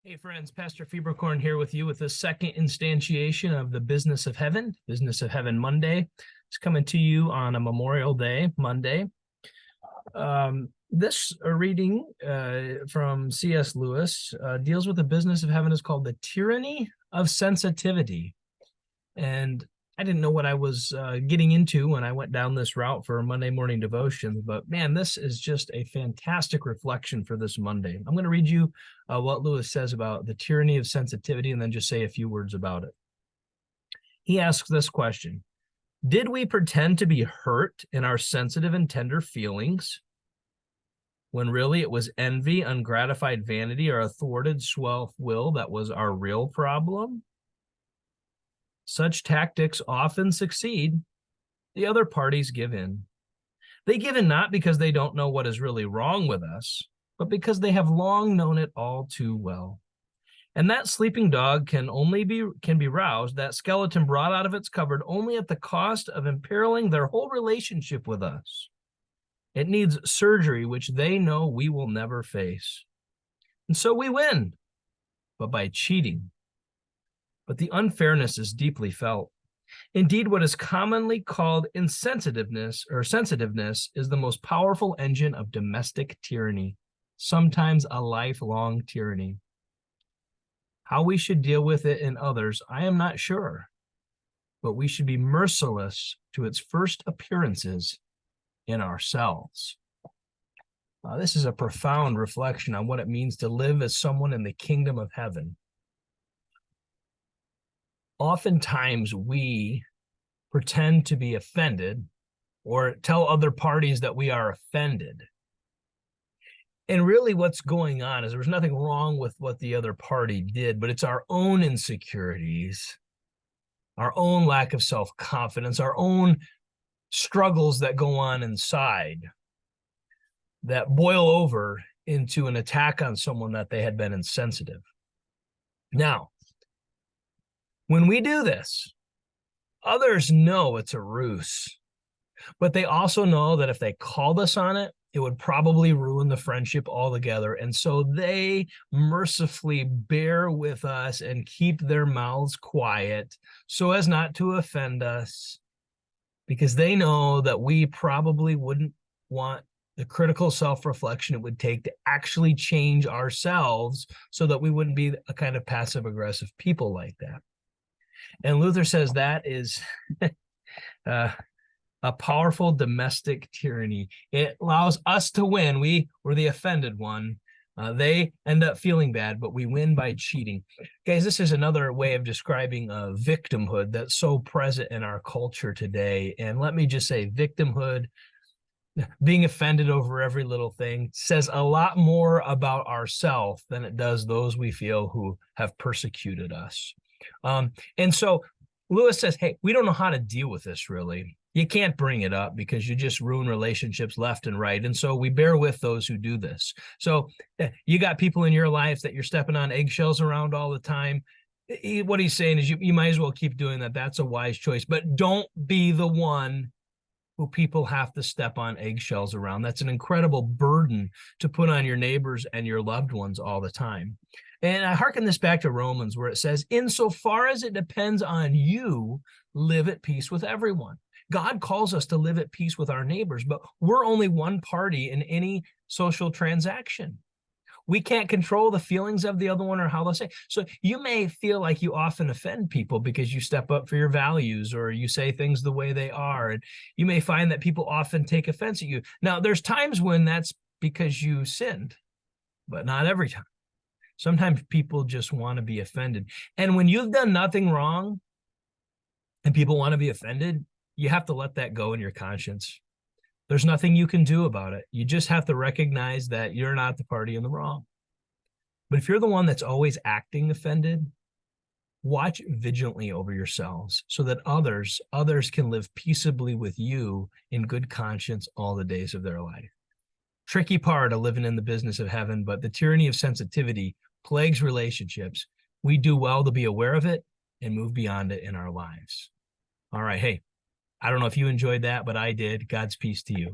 Hey friends, Pastor Fieberkorn here with you with the second instantiation of the Business of Heaven Monday. It's coming to you on a Memorial Day, Monday. This reading from C.S. Lewis deals with the business of heaven. Is called The Tyranny of Sensitivity. And I didn't know what I was getting into when I went down this route for Monday morning devotion, but man, this is just a fantastic reflection for this Monday. I'm going to read you what Lewis says about the tyranny of sensitivity and then just say a few words about it. He asks this question: did we pretend to be hurt in our sensitive and tender feelings when really it was envy, ungratified vanity, or a thwarted self-will that was our real problem? Such tactics often succeed. The other parties give in. They give in not because they don't know what is really wrong with us, but because they have long known it all too well. And that sleeping dog can be roused, that skeleton brought out of its cupboard, only at the cost of imperiling their whole relationship with us. It needs surgery, which they know we will never face. And so we win, but by cheating. But the unfairness is deeply felt. Indeed, what is commonly called insensitiveness or sensitiveness is the most powerful engine of domestic tyranny, sometimes a lifelong tyranny. How we should deal with it in others, I am not sure, but we should be merciless to its first appearances in ourselves. This is a profound reflection on what it means to live as someone in the kingdom of heaven. Oftentimes we pretend to be offended or tell other parties that we are offended. And really what's going on is there's nothing wrong with what the other party did, but it's our own insecurities, our own lack of self-confidence, our own struggles that go on inside that boil over into an attack on someone that they had been insensitive. Now, when we do this, others know it's a ruse, but they also know that if they called us on it, it would probably ruin the friendship altogether. And so they mercifully bear with us and keep their mouths quiet so as not to offend us, because they know that we probably wouldn't want the critical self-reflection it would take to actually change ourselves so that we wouldn't be a kind of passive-aggressive people like that. And Luther says that is a powerful domestic tyranny. It allows us to win. We were the offended one. They end up feeling bad, but we win by cheating. Guys, this is another way of describing victimhood that's so present in our culture today. And let me just say, victimhood, being offended over every little thing, says a lot more about ourselves than it does those we feel who have persecuted us. And so Lewis says, hey, we don't know how to deal with this really. You can't bring it up because you just ruin relationships left and right. And so we bear with those who do this. So you got people in your life that you're stepping on eggshells around all the time. What he's saying is you might as well keep doing that. That's a wise choice, but don't be the one who people have to step on eggshells around. That's an incredible burden to put on your neighbors and your loved ones all the time. And I hearken this back to Romans, where it says, insofar as it depends on you, live at peace with everyone. God calls us to live at peace with our neighbors, but we're only one party in any social transaction. We can't control the feelings of the other one or how they'll say. So you may feel like you often offend people because you step up for your values or you say things the way they are. And you may find that people often take offense at you. Now, there's times when that's because you sinned, but not every time. Sometimes people just want to be offended. And when you've done nothing wrong and people want to be offended, you have to let that go in your conscience. There's nothing you can do about it. You just have to recognize that you're not the party in the wrong. But if you're the one that's always acting offended, watch vigilantly over yourselves so that others can live peaceably with you in good conscience all the days of their life. Tricky part of living in the business of heaven, but the tyranny of sensitivity plagues relationships. We do well to be aware of it and move beyond it in our lives. All right, hey, I don't know if you enjoyed that, but I did. God's peace to you.